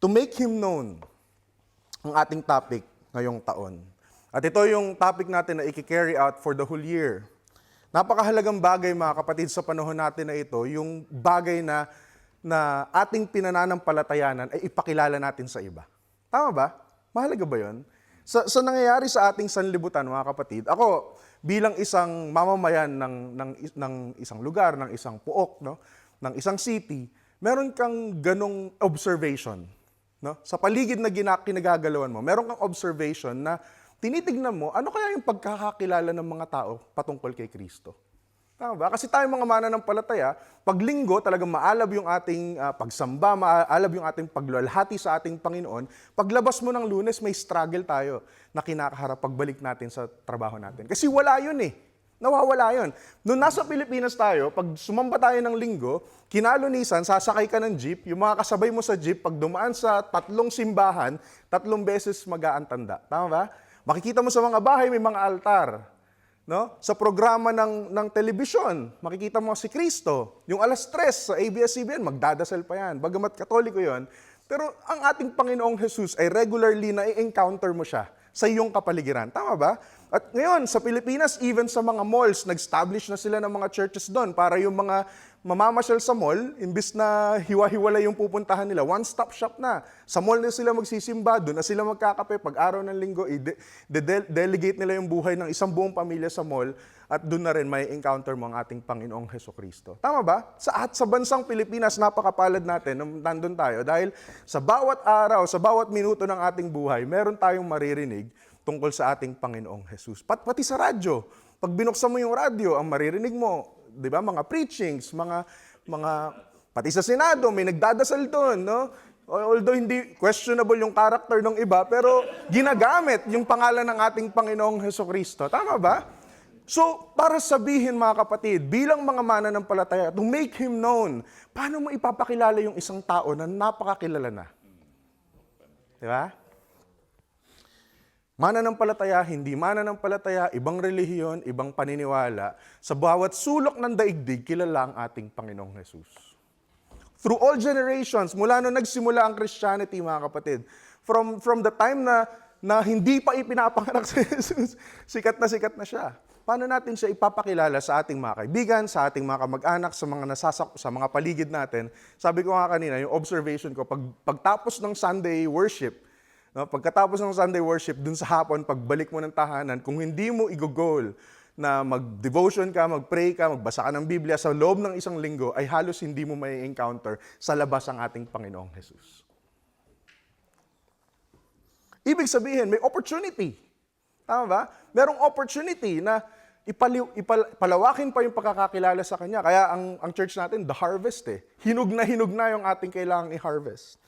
To make Him known, ang ating topic ngayong taon. At ito yung topic natin na i-carry out for the whole year. Napakahalagang bagay mga kapatid sa panahon natin na ito, yung bagay na ating pinananampalatayanan ay ipakilala natin sa iba. Tama ba? Mahalaga ba yun? Sa nangyayari sa ating sanlibutan mga kapatid, ako bilang isang mamamayan ng isang lugar, ng isang puok, no? Ng isang city, meron kang ganong observation. No? Sa paligid na kinagagalawan mo, meron kang observation na tinitignan mo, ano kaya yung pagkakakilala ng mga tao patungkol kay Kristo? Tama ba? Kasi tayo mga mananampalataya, pag linggo talagang maalab yung ating pagsamba, maalab yung ating pagluwalhati sa ating Panginoon. Paglabas mo ng Lunes, may struggle tayo na kinakaharap pagbalik natin sa trabaho natin. Kasi wala yun eh. Nawawala yun. Noong nasa Pilipinas tayo, pag sumamba tayo ng linggo, kinalunisan, sasakay ka ng jeep, yung mga kasabay mo sa jeep, pag dumaan sa 3 simbahan, 3 beses mag-aantanda. Tama ba? Makikita mo sa mga bahay, may mga altar. No? Sa programa ng telebisyon, makikita mo si Kristo. Yung 3:00 sa ABS-CBN, magdadasal pa yan. Bagamat Katoliko yon, pero ang ating Panginoong Jesus ay regularly na i-encounter mo siya sa iyong kapaligiran. Tama ba? At ngayon, sa Pilipinas, even sa mga malls, nag-establish na sila ng mga churches doon para yung mga mamamasyal sa mall, imbis na hiwa-hiwala yung pupuntahan nila, one-stop shop na. Sa mall na sila magsisimba, doon na sila magkakape. Pag araw ng linggo, delegate nila yung buhay ng isang buong pamilya sa mall at doon na rin may encounter mo ang ating Panginoong Hesukristo. Tama ba? Sa bansang Pilipinas, napakapalad natin nung nandun tayo dahil sa bawat araw, sa bawat minuto ng ating buhay, meron tayong maririnig tungkol sa ating Panginoong Jesus. Pati sa radyo, pag binuksan mo yung radyo, ang maririnig mo, di ba, mga preachings, pati sa Senado, may nagdadasal doon, no? Although hindi questionable yung character ng iba, pero ginagamit yung pangalan ng ating Panginoong Hesukristo. Tama ba? So, para sabihin mga kapatid, bilang mga mananampalataya, to make Him known, paano mo ipapakilala yung isang tao na napakakilala na? Di ba? Mananampalataya, hindi mananampalataya, ibang relihiyon, ibang paniniwala, sa bawat sulok ng daigdig, kilala ang ating Panginoong Jesus. Through all generations, mula nung nagsimula ang Christianity, mga kapatid, from the time na hindi pa ipinapanganak si Jesus, sikat na siya. Paano natin siya ipapakilala sa ating mga kaibigan, sa ating mga kamag-anak, sa mga paligid natin? Sabi ko nga kanina, yung observation ko, pagtapos ng Sunday worship, no, pagkatapos ng Sunday worship, dun sa hapon, pagbalik mo ng tahanan, kung hindi mo i-goal na mag-devotion ka, mag-pray ka, magbasa ka ng Biblia sa loob ng isang linggo, ay halos hindi mo may encounter sa labas ang ating Panginoong Jesus. Ibig sabihin, may opportunity. Tama ba? Merong opportunity na palawakin pa yung pagkakakilala sa Kanya. Kaya ang church natin, the harvest eh. Hinug na yung ating kailangang i-harvest.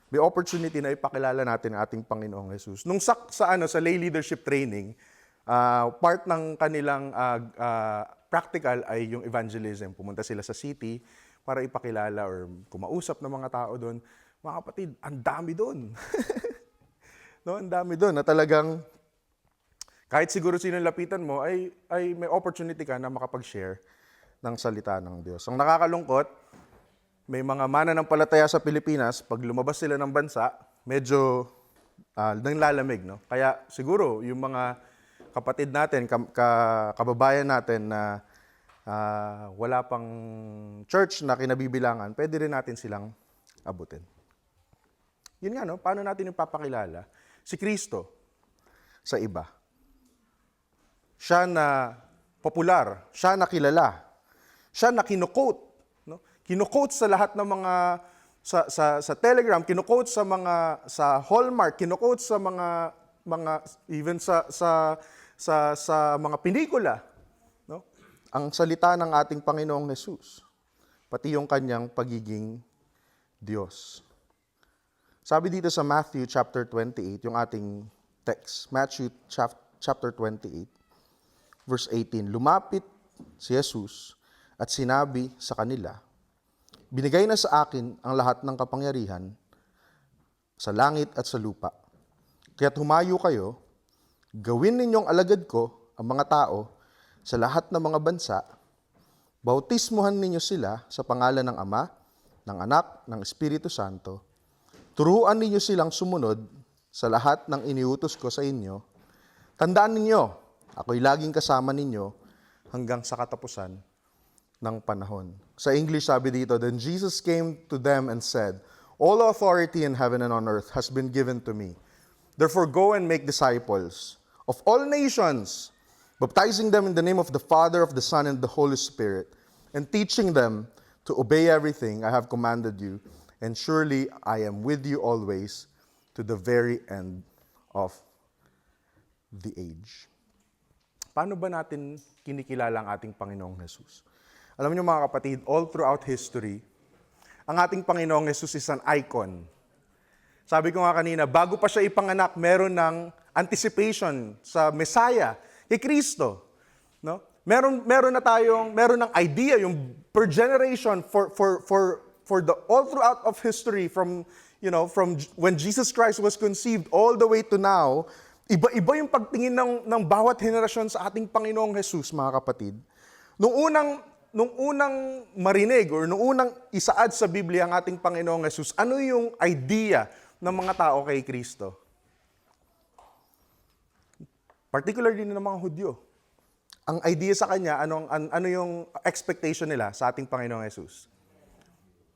May opportunity na ipakilala natin ang ating Panginoong Jesus. Nung sa lay leadership training, part ng kanilang practical ay yung evangelism. Pumunta sila sa city para ipakilala or kumausap ng mga tao doon. Mga kapatid, ang dami doon. No, ang dami doon na talagang kahit siguro sino lapitan mo ay may opportunity ka na makapag-share ng salita ng Diyos. Ang nakakalungkot, may mga mananampalataya sa Pilipinas, pag lumabas sila ng bansa, medyo nanglalamig, no? Kaya siguro yung mga kapatid natin, kababayan natin na wala pang church na kinabibilangan, pwede rin natin silang abutin. Yun nga, no? Paano natin ipapakilala si Kristo sa iba? Siya na popular, siya na kilala, siya na kino-quote, no? Kino-quote sa lahat ng mga sa Telegram, kino-quote sa Hallmark, kino-quote sa mga even sa mga pelikula, no? Ang salita ng ating Panginoong Jesus, pati yung kanyang pagiging Diyos. Sabi dito sa Matthew chapter 28, yung ating text, Matthew chapter 28, verse 18, lumapit si Jesus at sinabi sa kanila, binigay na sa akin ang lahat ng kapangyarihan sa langit at sa lupa. Kaya't humayo kayo, gawin ninyong alagad ko ang mga tao sa lahat ng mga bansa, bautismuhan ninyo sila sa pangalan ng Ama, ng Anak, ng Espiritu Santo, Turuan ninyo silang sumunod sa lahat ng iniutos ko sa inyo. Tandaan ninyo, ako'y laging kasama ninyo hanggang sa katapusan ng panahon. Sa English sabi dito, then Jesus came to them and said, all authority in heaven and on earth has been given to me. Therefore go and make disciples of all nations, baptizing them in the name of the Father, of the Son, and the Holy Spirit, and teaching them to obey everything I have commanded you. And surely I am with you always to the very end of the age. Paano ba natin kinikilala ang ating Panginoong Jesus? Alam niyo mga kapatid, all throughout history, ang ating Panginoong Jesus is an icon. Sabi ko nga kanina, bago pa siya ipanganak, meron ng anticipation sa Messiah, kay Kristo. No? Meron ng idea yung per generation for the all throughout of history from when Jesus Christ was conceived all the way to now. Iba yung pagtingin ng bawat henerasyon sa ating Panginoong Jesus, mga kapatid. Nung unang marinig or nung unang isaad sa Biblia ang ating Panginoong Jesus, ano yung idea ng mga tao kay Kristo? Particularly ng mga Hudyo. Ang idea sa kanya, ano yung expectation nila sa ating Panginoong Jesus?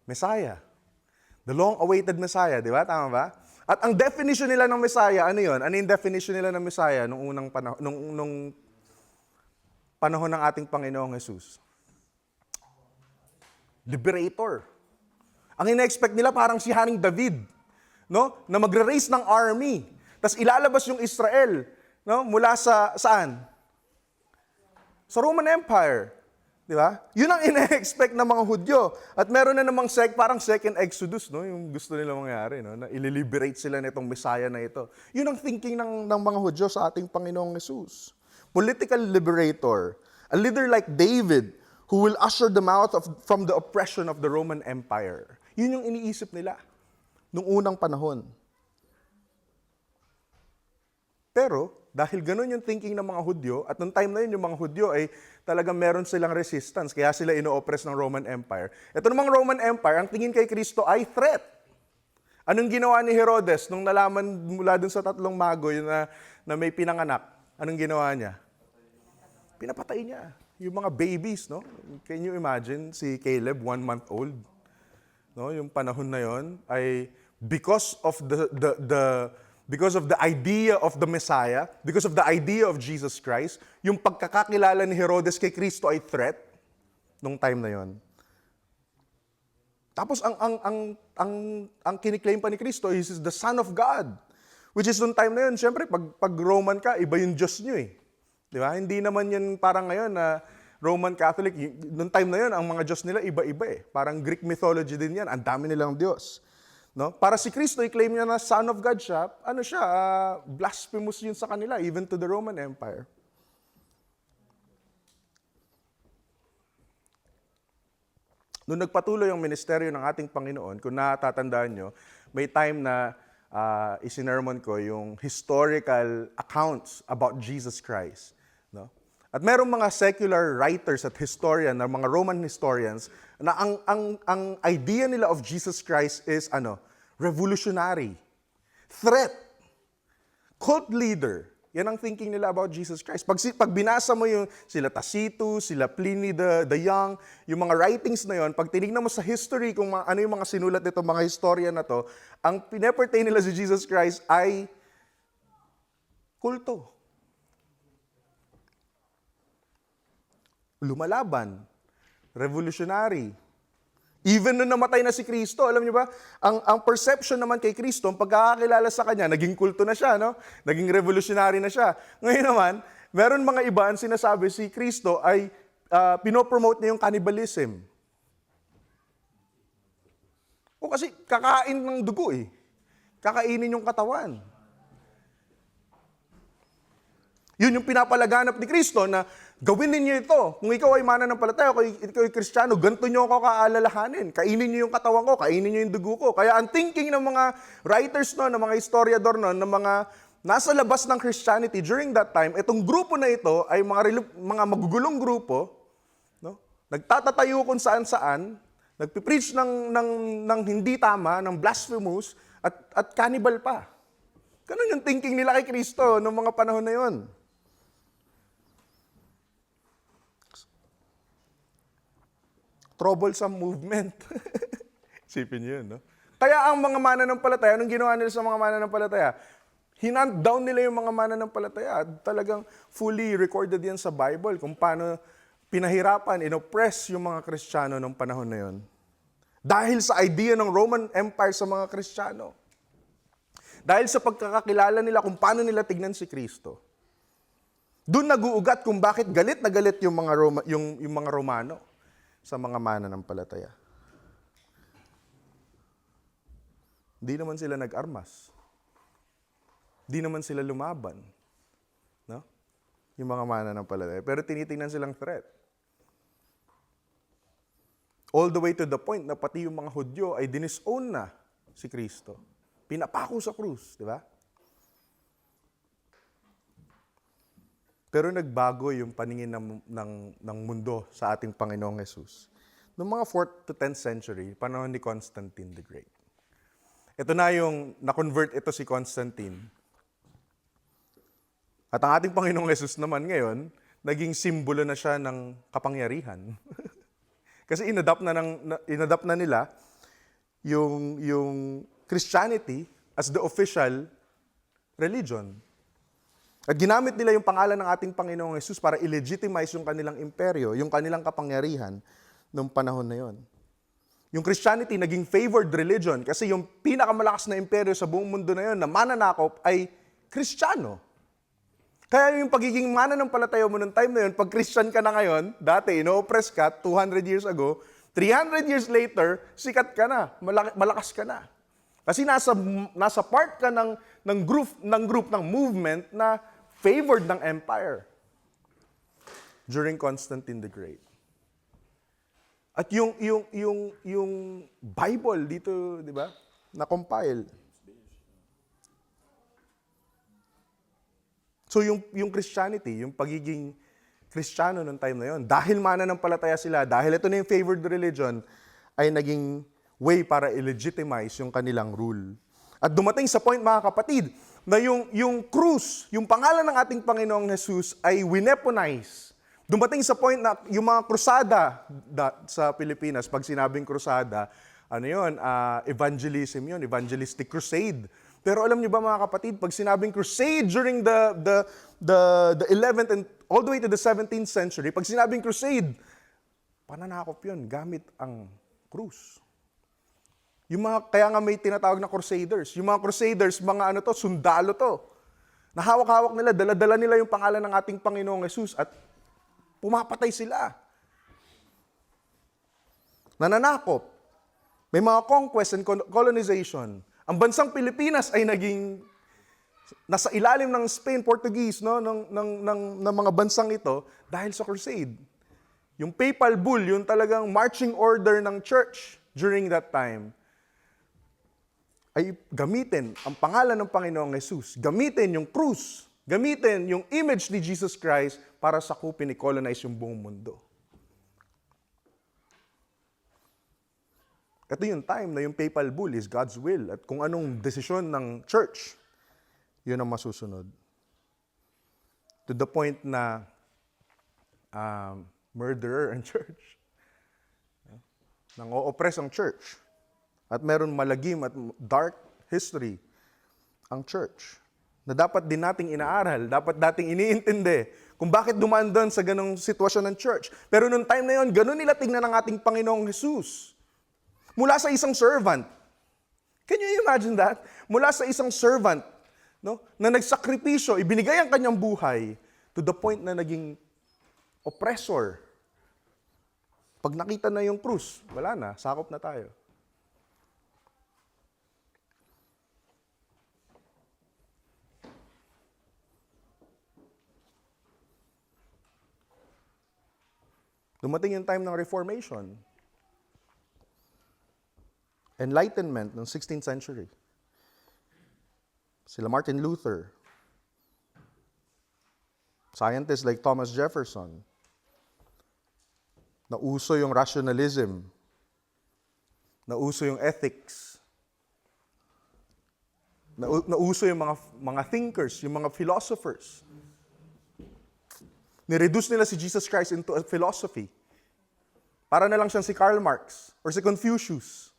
Messiah. The long-awaited Messiah, di ba? Tama ba? At ang definition nila ng Messiah, ano yun? Ano yung definition nila ng Messiah nung unang panahon, nung panahon ng ating Panginoong Jesus? Liberator. Ang ina-expect nila parang si Haring David, no? Na magre-raise ng army. Tapos ilalabas yung Israel, no? Mula sa saan? Sa Roman Empire. Di ba? Yun ang ina-expect ng mga Hudyo. At meron na namang parang second Exodus, no? Yung gusto nila mangyari, no? Na ililiberate sila nitong Messiah na ito. Yun ang thinking ng mga Hudyo sa ating Panginoong Jesus. Political liberator. A leader like David who will usher them out from the oppression of the Roman Empire. Yun yung iniisip nila nung unang panahon. Pero, dahil ganun yung thinking ng mga Hudyo, at nung time na yun, yung mga Hudyo ay talagang meron silang resistance, kaya sila ino-oppress ng Roman Empire. Ito namang Roman Empire, ang tingin kay Kristo ay threat. Anong ginawa ni Herodes nung nalaman mula dun sa tatlong magoy na may pinanganak? Anong ginawa niya? Pinapatay niya. Yung mga babies, no? Can you imagine si Caleb, 1 month old? No, yung panahon na yon ay because of the idea of the Messiah, because of the idea of Jesus Christ, yung pagkakakilala ni Herodes kay Kristo ay threat nung time na yon. Tapos ang kiniklaim pa ni Kristo is the Son of God, which is nung time na yon, syempre pag Roman ka, iba yung Diyos niyo eh. Di ba? Hindi naman yan parang ngayon na Roman Catholic, nung time na yun, ang mga Diyos nila iba-iba eh. Parang Greek mythology din yan, ang dami nilang Diyos. No? Para si Kristo, i-claim niya na Son of God siya, blasphemous yun sa kanila, even to the Roman Empire. Nung nagpatuloy ang ministeryo ng ating Panginoon, kung natatandaan nyo, may time na isinermon ko yung historical accounts about Jesus Christ. No? At merong mga secular writers at historian, na mga Roman historians, na ang idea nila of Jesus Christ is revolutionary, threat, cult leader. Yan ang thinking nila about Jesus Christ. Pag binasa mo yung sila Tacitus, sila Pliny the Young, yung mga writings na yon, pag tinignan mo sa history kung ano yung mga sinulat nito, mga historian na to, ang pinepertain nila si Jesus Christ ay kulto. Lumalaban, revolutionary. Even nung namatay na si Kristo, alam niyo ba, ang perception naman kay Kristo, ang pagkakakilala sa Kanya, naging kulto na siya, no? Naging revolutionary na siya. Ngayon naman, meron mga iba ang sinasabi si Kristo ay pinopromote niya yung cannibalism. O kasi kakain ng dugo eh. Kakainin yung katawan. Yun yung pinapalaganap ni Kristo na gawin ninyo ito. Kung ikaw ay mananampalataya, kung ikaw ay Kristiyano, ganito nyo ako kaalalahanin. Kainin nyo yung katawan ko, kainin nyo yung dugo ko. Kaya ang thinking ng mga writers noon, ng mga historiador noon, ng mga nasa labas ng Christianity during that time, itong grupo na ito ay mga magugulong grupo, no? Nagtatatayo kung saan-saan, nagpipreach ng hindi tama, ng blasphemous, At cannibal pa. Ganun yung thinking nila kay Kristo noong mga panahon na yon. Troublesome movement. Isipin niyo yun, no? Kaya ang mga mananampalataya, anong ginawa nila sa mga mananampalataya? Hinant down nila yung mga mananampalataya. Talagang fully recorded yan sa Bible kung paano pinahirapan, inoppress yung mga Kristiyano noong panahon na yon. Dahil sa idea ng Roman Empire sa mga Kristiyano. Dahil sa pagkakakilala nila kung paano nila tignan si Kristo. Doon nag-uugat kung bakit galit na galit yung mga Romano sa mga mananampalataya. Di naman sila nag-armas. Di naman sila lumaban. No? Yung mga mananampalataya. Pero tinitingnan silang threat. All the way to the point na pati yung mga Hudyo ay dinisown na si Kristo. Pinapako sa krus, di ba? Pero nagbago yung paningin ng mundo sa ating Panginoong Hesus. Noong mga 4th to 10th century, panahon ni Constantine the Great. Ito na yung na-convert ito si Constantine. At ang ating Panginoong Hesus naman ngayon, naging simbolo na siya ng kapangyarihan. Kasi inadapt na nila yung Christianity as the official religion. At ginamit nila yung pangalan ng ating Panginoong Hesus para i-legitimize yung kanilang imperyo, yung kanilang kapangyarihan noong panahon na yon. Yung Christianity naging favored religion kasi yung pinakamalakas na imperyo sa buong mundo na yon na mananakop ay Kristiyano. Kaya yung pagiging mananampalataya mo noong time na yon, pag Christian ka na ngayon, dati ino-oppress ka 200 years ago, 300 years later, sikat ka na, malakas ka na. Kasi nasa part ka ng group ng movement na favored ng empire during Constantine the Great. At yung Bible dito, di ba? Na-compile. So yung Christianity, yung pagiging Kristiyano noong time na yon, dahil mananampalataya sila, dahil ito na yung favored religion, ay naging way para i-legitimize yung kanilang rule. At dumating sa point, mga kapatid, na yung krus, yung pangalan ng ating Panginoong Hesus ay wineponize. Dumating sa point na yung mga krusada sa Pilipinas, pag sinabing krusada, evangelism yun, evangelistic crusade. Pero alam niyo ba mga kapatid, pag sinabing crusade during the 11th and all the way to the 17th century, pag sinabing crusade, pananakop yun, gamit ang krus. Kaya nga may tinatawag na crusaders. Yung mga crusaders, sundalo to. Nahawak-hawak nila, dala-dala nila yung pangalan ng ating Panginoong Hesus at pumapatay sila. Nananakop. May mga conquest and colonization. Ang bansang Pilipinas ay nasa ilalim ng Spain, Portuguese, no, ng mga bansang ito dahil sa crusade. Yung papal bull, yung talagang marching order ng church during that time, ay gamitin ang pangalan ng Panginoong Hesus, gamitin yung krus, gamitin yung image ni Jesus Christ para sakupin, i-colonize yung buong mundo. Ito yung time na yung papal bull is God's will at kung anong desisyon ng church, yun ang masusunod. To the point na murderer ang church. Nang-o-oppress ang church. At meron malagim at dark history ang church na dapat din nating inaaral, dapat dating iniintindi kung bakit dumaan doon sa ganong sitwasyon ng church. Pero noong time na yon, ganun nila tingnan ang ating Panginoong Hesus. Mula sa isang servant. Can you imagine that? Mula sa isang servant, no, na nagsakripisyo, ibinigay ang kanyang buhay to the point na naging oppressor. Pag nakita na yung krus, wala na, sakop na tayo. Dumating yung time ng Reformation. Enlightenment ng 16th century. Sila Martin Luther. Scientists like Thomas Jefferson. Nauso yung rationalism. Nauso yung ethics. Nauso yung mga thinkers, yung mga philosophers. Nireduce nila si Jesus Christ into a philosophy. Para na lang siyang si Karl Marx or si Confucius.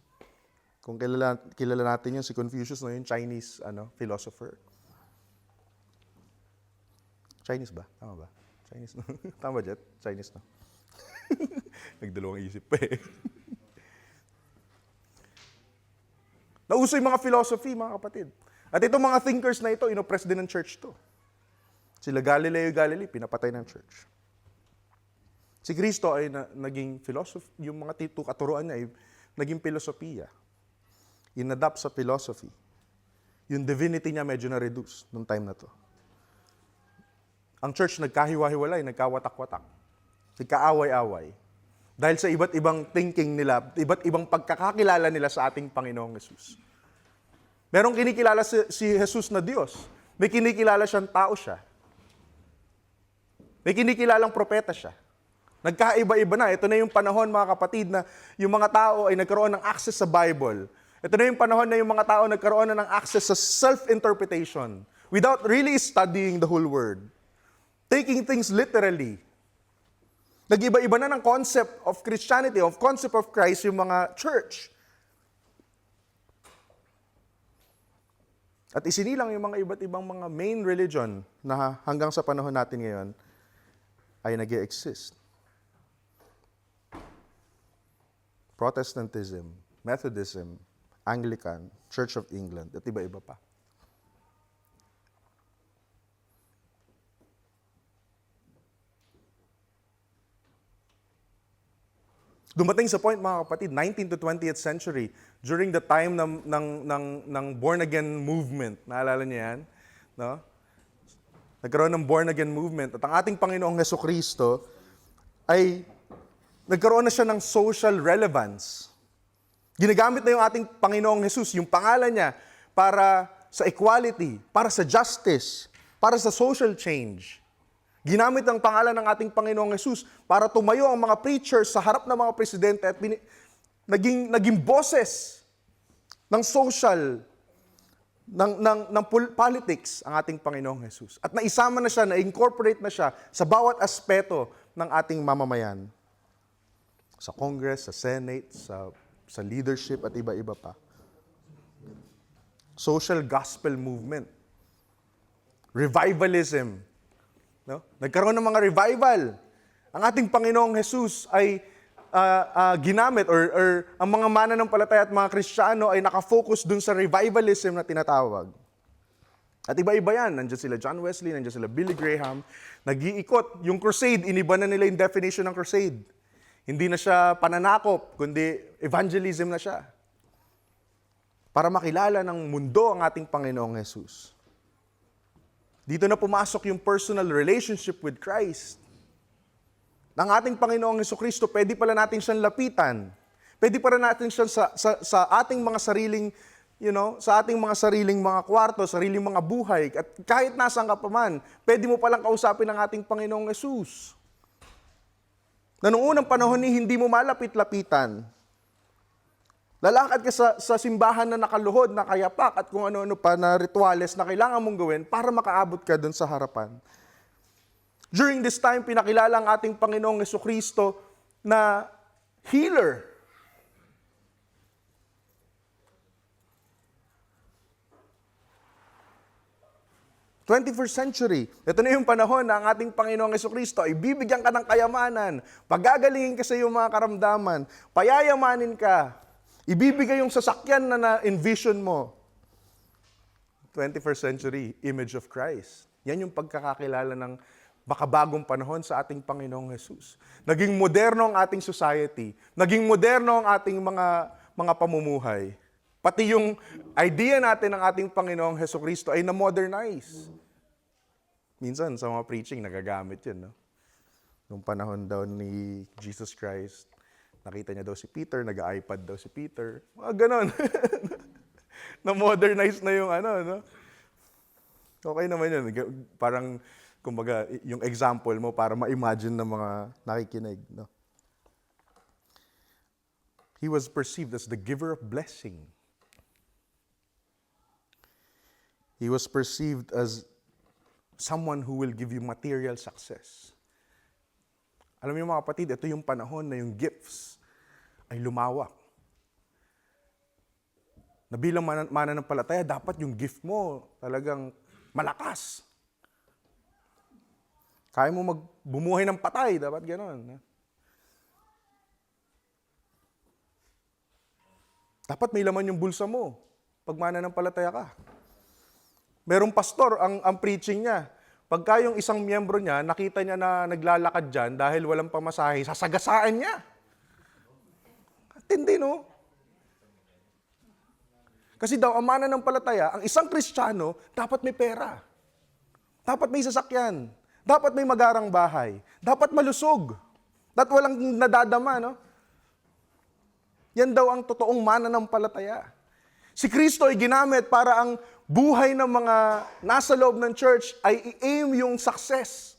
Kung kilala natin yun, si Confucius, no, yung Chinese philosopher. Chinese ba? Tama ba? Chinese, no? Tama ba, Jet? Chinese, no? Nagdalawang isip pa eh. Nauso yung mga philosophy, mga kapatid. At itong mga thinkers na ito, inopress din ng church to. Sila Galileo Galilei, pinapatay ng church. Si Kristo ay naging philosophy, yung mga katuruan niya ay naging filosofiya. Inadapt sa philosophy. Yung divinity niya medyo na-reduce nung time na to. Ang church nagkahiwa-hiwalay, nagkawatak-watak. Nagkaaway-away. Dahil sa iba't ibang thinking nila, iba't ibang pagkakakilala nila sa ating Panginoong Jesus. Merong kinikilala si Jesus na Diyos. May kinikilala siyang tao siya. May kinikilalang propeta siya. Nagkaiba-iba na. Ito na yung panahon, mga kapatid, na yung mga tao ay nagkaroon ng access sa Bible. Ito na yung panahon na yung mga tao nagkaroon na ng access sa self-interpretation without really studying the whole Word. Taking things literally. Nag-iba-iba na ng concept of Christianity, of concept of Christ, yung mga church. At isinilang yung mga iba't ibang mga main religion na hanggang sa panahon natin ngayon ay nag-e-exist. Protestantism, Methodism, Anglican, Church of England, at iba-iba pa. Dumating sa point, mga kapatid, 19th to 20th century, during the time ng born-again movement. Naalala niyo yan? No? Nagkaroon ng born-again movement. At ang ating Panginoong Hesukristo ay nagkaroon na siya ng social relevance. Ginagamit na yung ating Panginoong Jesus, yung pangalan niya, para sa equality, para sa justice, para sa social change. Ginamit ang pangalan ng ating Panginoong Jesus para tumayo ang mga preachers sa harap ng mga presidente at naging boses ng social, ng politics ang ating Panginoong Jesus. At naisama na siya, na-incorporate na siya sa bawat aspeto ng ating mamamayan. Sa Congress, sa Senate, sa leadership at iba-iba pa. Social gospel movement. Revivalism. No? Nagkaroon ng mga revival. Ang ating Panginoong Jesus ay ginamit or ang mga mananampalataya at mga Kristiyano ay nakafocus dun sa revivalism na tinatawag. At iba-iba yan. Nandiyan sila John Wesley, nandiyan sila Billy Graham. Nag-iikot. Yung crusade, iniba na nila yung definition ng crusade. Hindi na siya pananakop, kundi evangelism na siya. Para makilala ng mundo ang ating Panginoong Jesus. Dito na pumasok yung personal relationship with Christ. Ng ating Panginoong Hesukristo, pwede pala natin siyang lapitan. Pwede pala natin siyang sa ating mga sariling, sa ating mga sariling mga kwarto, sariling mga buhay. At kahit nasaan ka pa man, pwede mo palang kausapin ang ating Panginoong Jesus. Na noong unang panahon hindi mo malapit-lapitan. Lalakad ka sa simbahan na nakaluhod, nakayapak, at kung ano-ano pa na rituales na kailangan mong gawin para makaabot ka dun sa harapan. During this time, pinakilala ang ating Panginoong Hesukristo na healer. '21st century. Ito na yung panahon na ang ating Panginoong Hesukristo ay bibigyan ka ng kayamanan, pagagalingin ka sa iyong mga karamdaman, payayamanin ka, ibibigay yung sasakyan na na-envision mo. 21st century, image of Christ. Yan yung pagkakakilala ng makabagong panahon sa ating Panginoong Jesus. Naging moderno ang ating society. Naging moderno ang ating mga pamumuhay. Pati yung idea natin ng ating Panginoong Hesukristo ay na-modernize. Minsan sa mga preaching, nagagamit yun. No? Nung panahon daw ni Jesus Christ, nakita niya daw si Peter, nag-iPad daw si Peter. Mga ganon. Na-modernize na yung no? Okay naman yun. Parang, kumbaga, yung example mo para ma-imagine ng mga nakikinig. No? He was perceived as the giver of blessing. He was perceived as someone who will give you material success. Alam niyo mga kapatid, ito yung panahon na yung gifts ay lumawak. Na bilang mananampalataya, dapat yung gift mo talagang malakas. Kaya mo bumuhay ng patay, dapat gano'n. Dapat may laman yung bulsa mo pag mananampalataya ka. Merong pastor, ang preaching niya, pagka yung isang miyembro niya, nakita niya na naglalakad dyan dahil walang pamasahe, sasagasaan niya. Tindi, no? Kasi daw, ang mananampalataya, ang isang Kristiyano, dapat may pera. Dapat may sasakyan. Dapat may magarang bahay. Dapat malusog. Dapat walang nadadama, no? Yan daw ang totoong mananampalataya. Si Kristo ay ginamit para ang buhay ng mga nasa loob ng church ay i-aim yung success.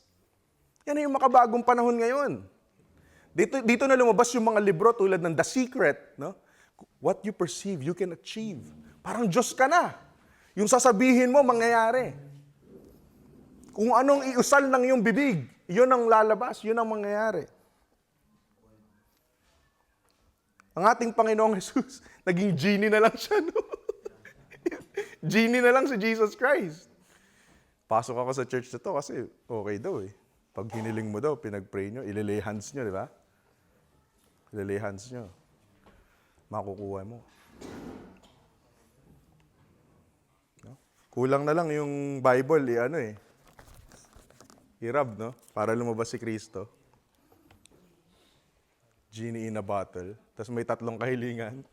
Yan ay yung makabagong panahon ngayon. Dito na lumabas yung mga libro tulad ng The Secret, no? What you perceive, you can achieve. Parang Diyos ka na. Yung sasabihin mo, mangyayari. Kung anong iusal ng iyong bibig, yun ang lalabas, yun ang mangyayari. Ang ating Panginoong Jesus, naging genie na lang siya, no? Genie na lang si Jesus Christ. Pasok ako sa church na to kasi okay daw eh. Pag hiniling mo daw, pinag-pray nyo, ililay hands nyo, di ba? Ililay hands nyo. Makukuha mo. No? Kulang na lang yung Bible, hirab, no? Para lumabas si Kristo. Genie in a bottle. Tapos may 3 kahilingan.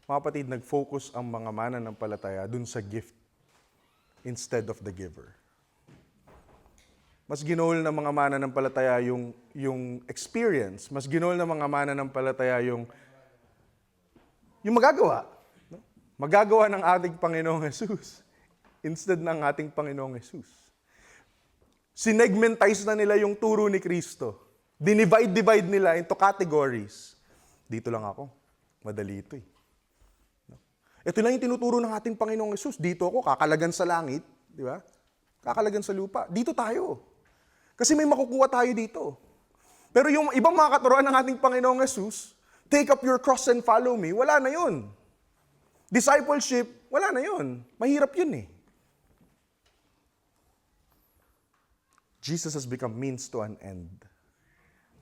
Mga kapatid, nag-focus ang mga mananampalataya dun sa gift instead of the giver. Mas ginool ng mga mananampalataya yung experience. Mas ginool ng mga mananampalataya yung magagawa. No? Magagawa ng ating Panginoong Jesus instead ng ating Panginoong Jesus. Sinegmentize na nila yung turo ni Kristo. Dinivide nila into categories. Dito lang ako. Madali ito eh. Ito lang yung tinuturo ng ating Panginoong Jesus. Dito ako, kakalagan sa langit. Di ba? Kakalagan sa lupa. Dito tayo. Kasi may makukuha tayo dito. Pero yung ibang mga katuruan ng ating Panginoong Jesus, take up your cross and follow me, wala na yun. Discipleship, wala na yun. Mahirap yun eh. Jesus has become means to an end.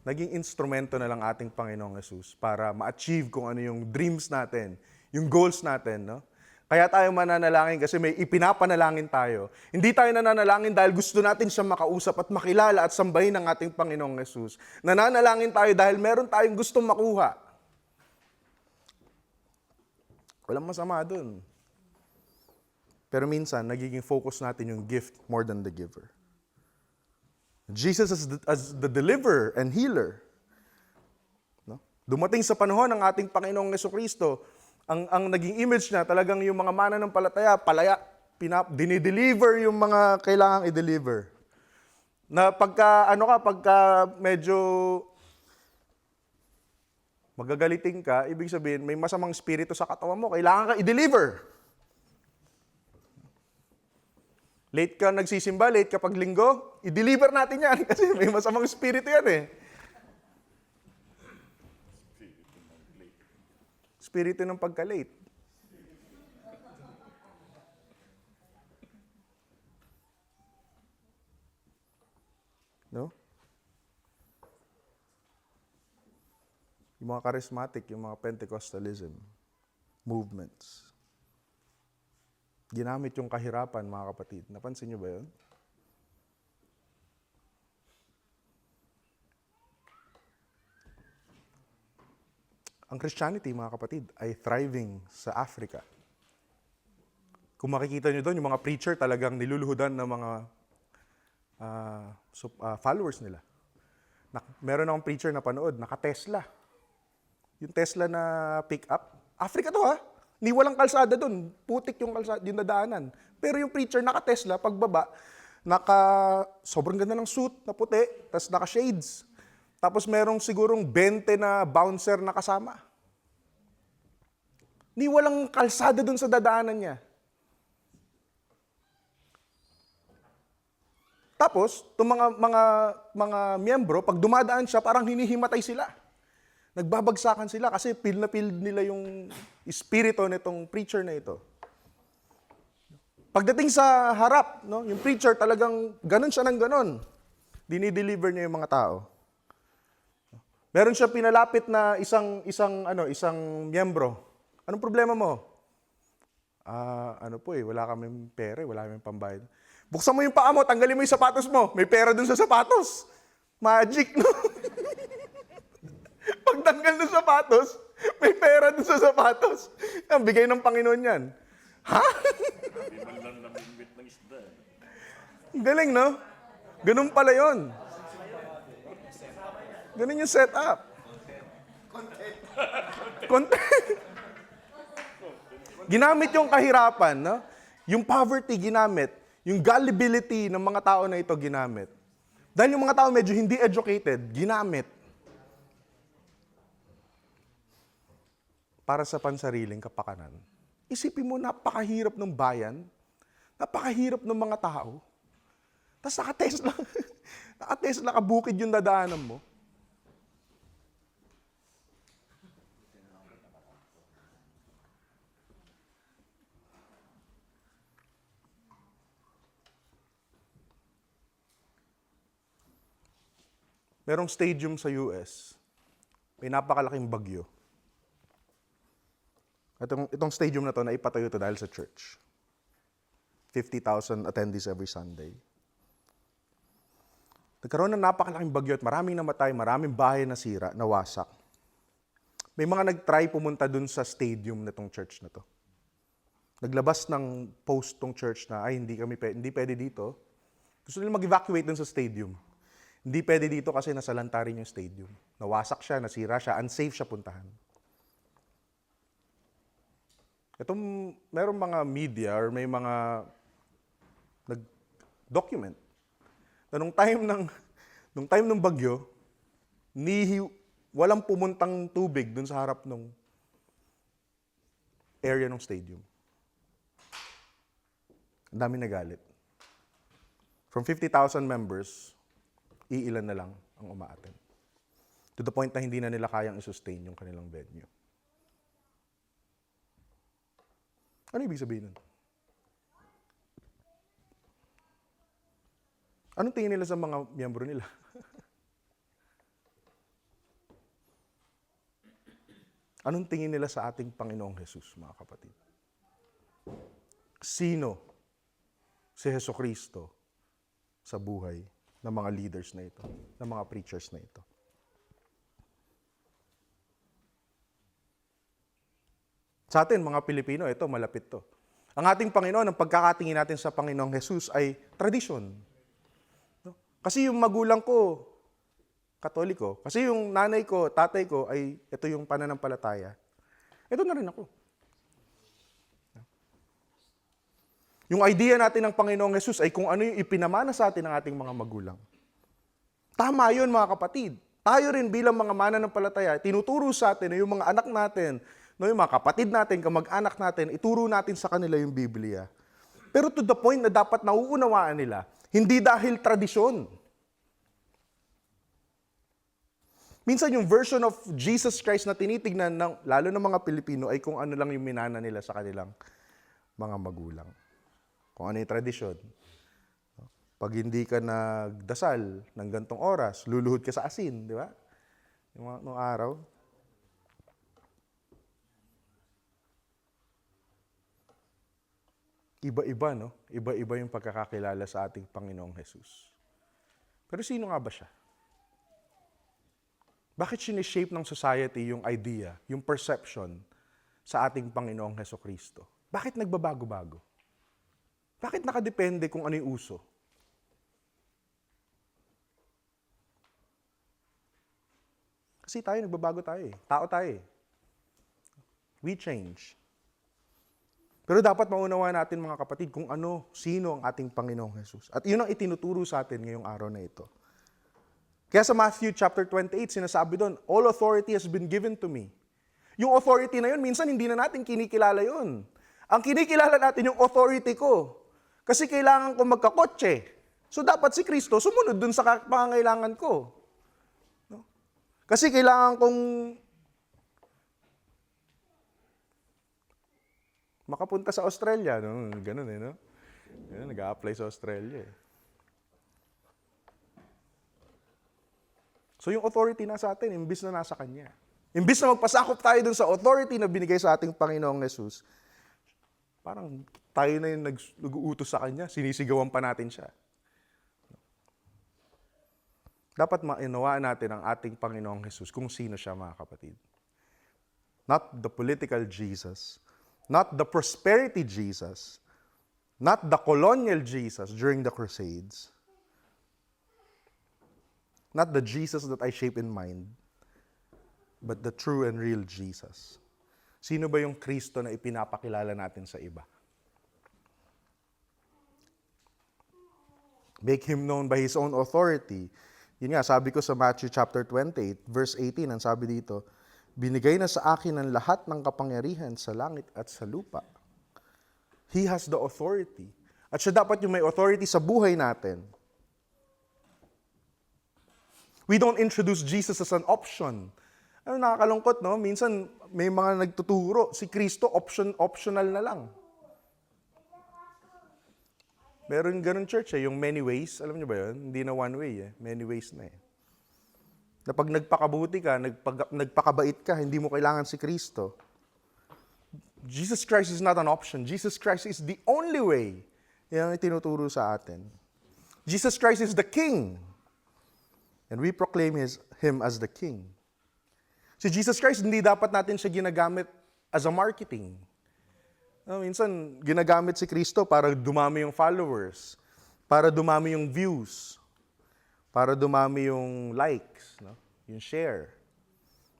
Naging instrumento na lang ating Panginoong Jesus para ma-achieve kung ano yung dreams natin, yung goals natin, no? Kaya tayo mananalangin kasi may ipinapanalangin tayo. Hindi tayo nananalangin dahil gusto natin siyang makausap at makilala at sambahin ng ating Panginoong Jesus. Nananalangin tayo dahil meron tayong gustong makuha. Walang masama dun. Pero minsan, nagiging focus natin yung gift more than the giver. Jesus as the deliverer and healer. No? Dumating sa panahon ng ating Panginoong Jesucristo, ang naging image niya talagang yung mga mananampalataya, dinideliver yung mga kailangang i-deliver. Na pagka medyo magagaliting ka, ibig sabihin may masamang espiritu sa katawan mo, kailangan ka i-deliver. Late ka nagsisimba, late ka pag linggo, i-deliver natin yan kasi may masamang espiritu yan eh. Espiritu ng pagka-late. No? Yung mga charismatic, yung mga Pentecostalism movements. Ginamit yung kahirapan, mga kapatid. Napansin niyo ba yun? Ang Christianity, mga kapatid, ay thriving sa Africa. Kung makikita nyo doon, yung mga preacher talagang niluluhudan ng mga followers nila. Meron akong preacher na panood, naka-Tesla. Yung Tesla na pick-up. Africa to ha. Ni walang kalsada doon. Putik yung kalsada, yung nadaanan. Pero yung preacher naka-Tesla, pagbaba, sobrang ganda ng suit na puti, tas naka-shades. Tapos merong sigurong 20 na bouncer na kasama. Ni walang kalsada dun sa dadaanan niya. Tapos, itong mga miyembro, pag dumadaan siya, parang hinihimatay sila. Nagbabagsakan sila kasi feel na feel nila yung espiritu nitong preacher na ito. Pagdating sa harap, no, yung preacher talagang ganun siya ng ganun. Dinideliver niya yung mga tao. Meron siya pinalapit na isang miyembro. Anong problema mo? Wala kaming pera, wala kaming pambayad. Buksan mo yung paa mo, tanggalin mo yung sapatos mo. May pera dun sa sapatos. Magic, no? Pagtanggal ng sapatos, may pera dun sa sapatos. Ang bigay ng Panginoon yan. Ha? Galing, no? Ganun pala yun. Ganun yung setup. Content. Ginamit yung kahirapan, no? Yung poverty ginamit. Yung gullibility ng mga tao na ito ginamit. Dahil yung mga tao medyo hindi educated, ginamit. Para sa pansariling kapakanan. Isipin mo, napakahirap ng bayan. Napakahirap ng mga tao. Tapos naka-Tesla ka bukid yung dadaanan mo. Merong stadium sa US. May napakalaking bagyo. Itong stadium na to, naipatayo to dahil sa church. 50,000 attendees every Sunday. Nagkaroon ng napakalaking bagyo at maraming namatay, maraming bahay nasira, nawasak. May mga nag-try pumunta dun sa stadium na tong church na to. Naglabas ng post tong church na, hindi pwede dito. Gusto nila mag-evacuate dun sa stadium. Hindi pwede dito kasi nasalanta rin yung stadium. Nawasak siya, nasira siya, unsafe siya puntahan. Merong mga media or may mga nag-document na nung time ng bagyo, walang pumuntang tubig dun sa harap ng area ng stadium. Ang dami nagalit. From 50,000 members, iilan na lang ang umaattend. To the point na hindi na nila kayang i-sustain yung kanilang venue. Ano ibig sabihin nun? Anong tingin nila sa mga miyembro nila? Anong tingin nila sa ating Panginoong Jesus, mga kapatid? Sino si Jesucristo sa buhay ng mga leaders na ito, ng mga preachers na ito? Sa atin, mga Pilipino, ito, malapit to. Ang ating Panginoon, ang pagkakatingin natin sa Panginoong Jesus ay tradisyon. No? Kasi yung magulang ko, Katoliko. Kasi yung nanay ko, tatay ko, ay ito yung pananampalataya. Ito na rin ako. Yung idea natin ng Panginoong Jesus ay kung ano yung ipinamana sa atin ng ating mga magulang. Tama yun, mga kapatid. Tayo rin bilang mga mananampalataya, tinuturo sa atin na yung mga anak natin, no, yung mga kapatid natin, kamag-anak natin, ituro natin sa kanila yung Biblia. Pero to the point na dapat nauunawaan nila, hindi dahil tradisyon. Minsan yung version of Jesus Christ na tinitignan, lalo ng mga Pilipino, ay kung ano lang yung minana nila sa kanilang mga magulang. Kung ano yung tradisyon. Pag hindi ka nagdasal ng gantong oras, luluhod ka sa asin, di ba? Yung araw. Iba-iba, no? Iba-iba yung pagkakakilala sa ating Panginoong Jesus. Pero sino nga ba siya? Bakit sinishape ng society yung idea, yung perception sa ating Panginoong Hesukristo? Bakit nagbabago-bago? Bakit nakadepende kung ano yung uso? Kasi tayo, nagbabago tayo eh. Tao tayo eh. We change. Pero dapat maunawaan natin, mga kapatid, kung sino ang ating Panginoong Jesus. At yun ang itinuturo sa atin ngayong araw na ito. Kaya sa Matthew chapter 28, sinasabi doon, all authority has been given to me. Yung authority na yun, minsan hindi na natin kinikilala yun. Ang kinikilala natin yung authority ko. Kasi kailangan ko magkakotse. So dapat si Kristo sumunod dun sa pangangailangan ko. No? Kasi kailangan kong makapunta sa Australia. No? Ganun no? Ganun, nag-a-apply sa Australia So yung authority nasa atin, imbis na nasa Kanya. Imbis na magpasakop tayo dun sa authority na binigay sa ating Panginoong Jesus, parang tayo na yung nag-uutos sa Kanya, sinisigawan pa natin siya. Dapat mainawaan natin ang ating Panginoong Jesus kung sino siya, mga kapatid. Not the political Jesus, not the prosperity Jesus, not the colonial Jesus during the Crusades, not the Jesus that I shape in mind, but the true and real Jesus. Sino ba yung Kristo na ipinapakilala natin sa iba? Make Him known by His own authority. Yun nga, sabi ko sa Matthew chapter 28, verse 18, ang sabi dito, binigay na sa akin ang lahat ng kapangyarihan sa langit at sa lupa. He has the authority. At siya dapat yung may authority sa buhay natin. We don't introduce Jesus as an option. Ano, nakakalungkot, no? Minsan, may mga nagtuturo. Si Kristo, optional na lang. Meron ganun church yung many ways. Alam niyo ba yun? Hindi na one way Many ways na Na pag nagpakabuti ka, nagpakabait ka, hindi mo kailangan si Kristo. Jesus Christ is not an option. Jesus Christ is the only way. Yan ang tinuturo sa atin. Jesus Christ is the King. And we proclaim Him as the King. Si Jesus Christ, hindi dapat natin siya ginagamit as a marketing. Minsan, ginagamit si Kristo para dumami yung followers, para dumami yung views, para dumami yung likes, yung share.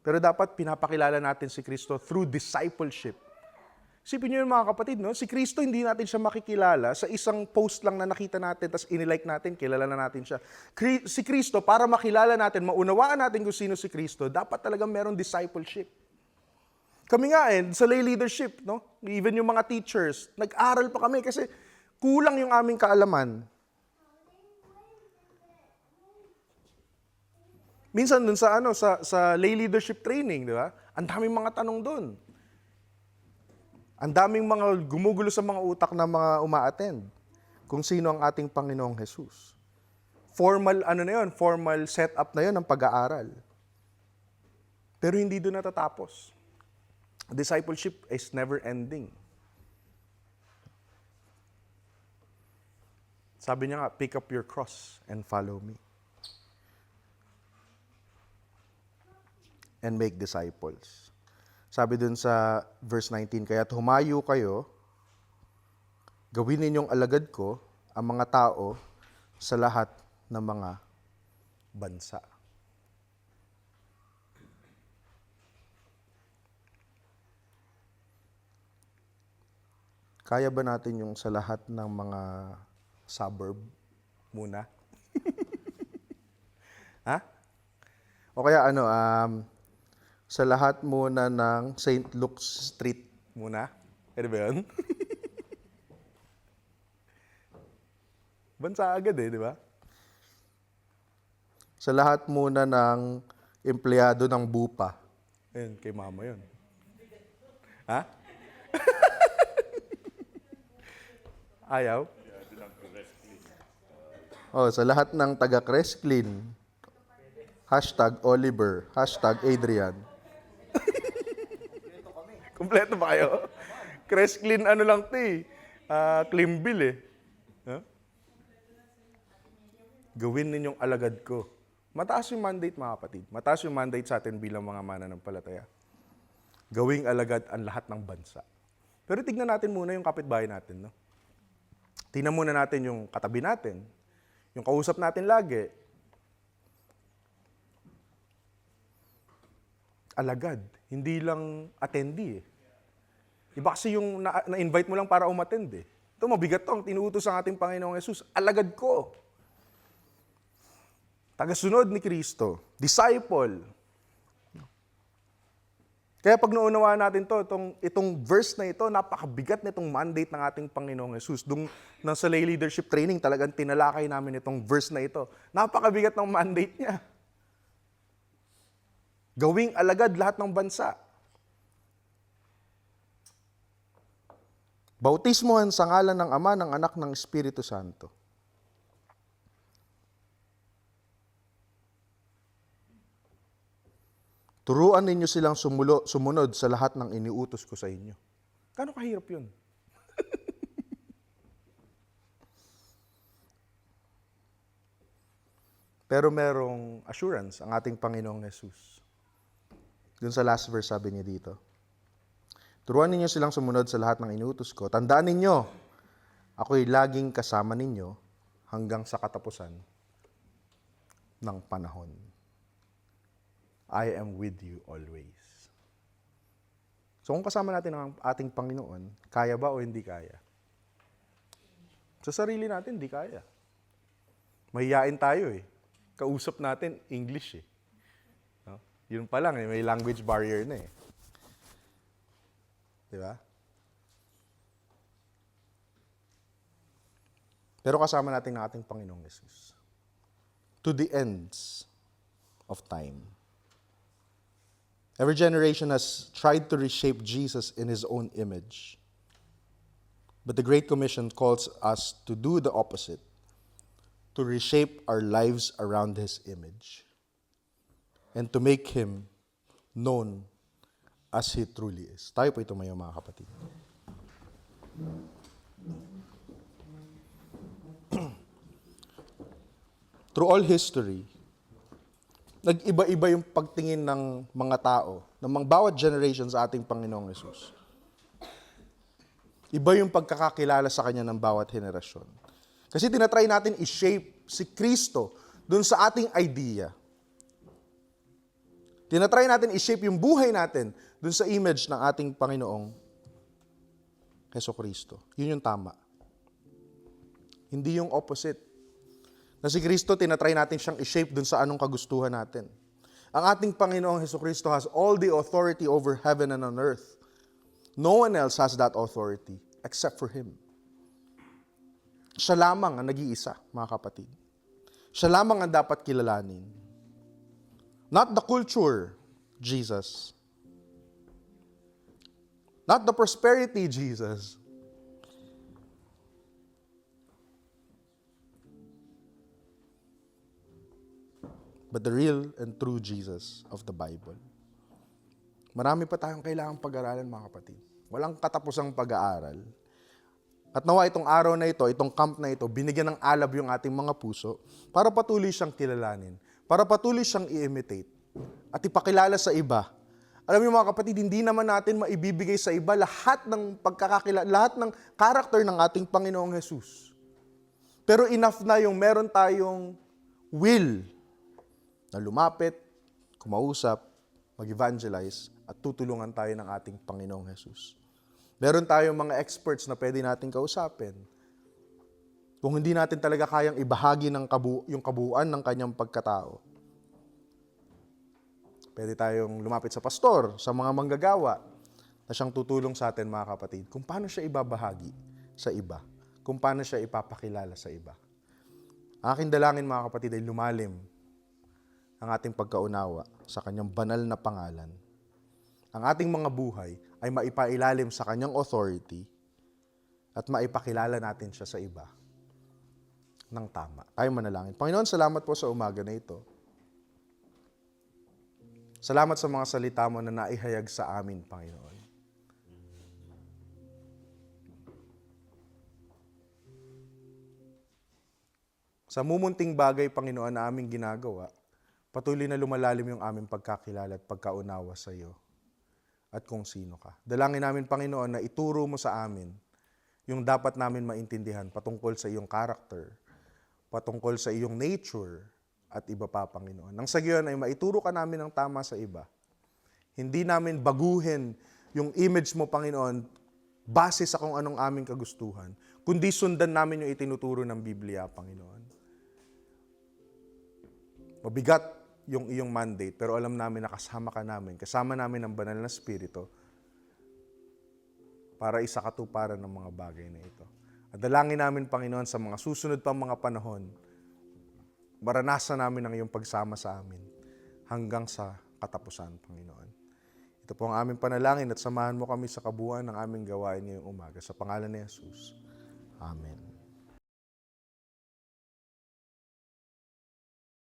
Pero dapat pinapakilala natin si Kristo through discipleship. Isipin niyo yun, mga kapatid, si Kristo hindi natin siya makikilala sa isang post lang na nakita natin, tapos inilike natin, kilala na natin siya. Si Kristo, para makilala natin, maunawaan natin kung sino si Kristo, dapat talagang merong discipleship. Kami nga sa lay leadership, even yung mga teachers, nag-aral pa kami kasi kulang yung aming kaalaman. Minsan dun sa lay leadership training, di ba? Ang daming mga tanong dun. Ang daming mga gumugulo sa mga utak ng mga uma-attend kung sino ang ating Panginoong Jesus. Formal formal setup na yun ng pag-aaral. Pero hindi doon natatapos. Discipleship is never ending. Sabi niya nga, pick up your cross and follow me. And make disciples. Sabi dun sa verse 19, kaya't humayo kayo, gawin ninyong alagad ko ang mga tao sa lahat ng mga bansa. Kaya ba natin yung sa lahat ng mga suburb muna? Ha? O kaya sa lahat muna ng St. Luke's Street muna. Pwede ba yun? Bansa agad di ba? Sa lahat muna ng empleyado ng bupa. Ayun, kay mama yun. Ha? Ayaw? Sa lahat ng taga-Cresclin. #Oliver, #Adrian. Kompleto ba kayo? Cresclin lang Cleanville Huh? Gawin ninyong alagad ko. Mataas yung mandate, mga kapatid. Mataas yung mandate sa atin bilang mga mananampalataya. Gawing alagad ang lahat ng bansa. Pero tignan natin muna yung kapitbahay natin. Tignan muna natin yung katabi natin. Yung kausap natin lagi. Alagad. Hindi lang attendee Iba kasi yung na-invite mo lang para umattend Ito mabigat to. Ang tinuutos ng ating Panginoong Jesus. Alagad ko. Tagasunod ni Kristo. Disciple. Kaya pag naunawaan natin itong verse na ito, napakabigat na itong mandate ng ating Panginoong Jesus. Nang sa lay leadership training, talagang tinalakay namin itong verse na ito. Napakabigat ng mandate niya. Gawing alagad lahat ng bansa. Bautismohan sa ngalan ng Ama, ng Anak, ng Espiritu Santo. Turuan ninyo silang sumunod sa lahat ng iniutos ko sa inyo. Gano'ng kahirap yun? Pero merong assurance ang ating Panginoong Jesus. Dun sa last verse sabi niya dito, turuan ninyo silang sumunod sa lahat ng iniutos ko. Tandaan ninyo, ako'y laging kasama ninyo hanggang sa katapusan ng panahon. I am with you always. So kung kasama natin ang ating Panginoon, kaya ba o hindi kaya? Sa sarili natin, hindi kaya. Mahiyain tayo eh. Kausap natin, English eh. No? Yun pa lang eh, may language barrier na eh. Di ba? Pero kasama natin ang ating Panginoong Jesus. To the ends of time. Every generation has tried to reshape Jesus in his own image. But the Great Commission calls us to do the opposite, to reshape our lives around his image, and to make him known as he truly is. Tayo po ito mayo, mga kapatid. Through all history, nag-iba-iba yung pagtingin ng mga tao, ng mga bawat generation sa ating Panginoong Jesus. Iba yung pagkakakilala sa Kanya ng bawat henerasyon. Kasi tinatry natin i-shape si Kristo dun sa ating idea. Tinatry natin i-shape yung buhay natin dun sa image ng ating Panginoong Jesucristo. Yun yung tama. Hindi yung opposite. Na si Kristo, tinatry natin siyang i-shape dun sa anong kagustuhan natin. Ang ating Panginoong Jesucristo has all the authority over heaven and on earth. No one else has that authority except for Him. Siya lamang ang nag-iisa, mga kapatid. Siya lamang ang dapat kilalanin. Not the culture, Jesus. Not the prosperity, Jesus. But the real and true Jesus of the Bible. Marami pa tayong kailangang pag-aralan, mga kapatid. Walang katapusang pag-aaral. At nawa itong araw na ito, itong camp na ito, binigyan ng alab yung ating mga puso para patuloy siyang kilalanin, para patuloy siyang i-imitate at ipakilala sa iba. Alam niyo, mga kapatid, hindi naman natin maibibigay sa iba lahat ng pagkakakilala, lahat ng karakter ng ating Panginoong Jesus. Pero enough na yung meron tayong will na lumapit, kumausap, mag-evangelize, at tutulungan tayo ng ating Panginoong Jesus. Meron tayong mga experts na pwede natin kausapin. Kung hindi natin talaga kayang ibahagi yung kabuuan ng kanyang pagkatao. Pwede tayong lumapit sa pastor, sa mga manggagawa, na siyang tutulong sa atin, mga kapatid, kung paano siya ibabahagi sa iba, kung paano siya ipapakilala sa iba. Aking dalangin, mga kapatid, ay lumalim ang ating pagkaunawa sa kanyang banal na pangalan. Ang ating mga buhay ay maipailalim sa kanyang authority at maipakilala natin siya sa iba ng tama. Tayo manalangin. Panginoon, salamat po sa umaga na ito. Salamat sa mga salita mo na naihayag sa amin, Panginoon. Sa mumunting bagay, Panginoon, na aming ginagawa, patuloy na lumalalim yung aming pagkakilala at pagkaunawa sa iyo at kung sino ka. Dalangin namin, Panginoon, na ituro mo sa amin yung dapat namin maintindihan patungkol sa iyong character, patungkol sa iyong nature, at iba pa, Panginoon. Nang sa gayon ay maituro ka namin ng tama sa iba. Hindi namin baguhin yung image mo, Panginoon, base sa kung anong aming kagustuhan, kundi sundan namin yung itinuturo ng Biblia, Panginoon. Mabigat yung iyong mandate, pero alam namin na kasama ka namin, kasama namin ang banal na Espiritu para isakatuparan ng mga bagay na ito. At dalangin namin, Panginoon, sa mga susunod pang mga panahon, maranasan namin ang iyong pagsama sa amin hanggang sa katapusan, Panginoon. Ito po ang aming panalangin at samahan mo kami sa kabuuan ng aming gawain ngayong umaga. Sa pangalan ni Jesus. Amen.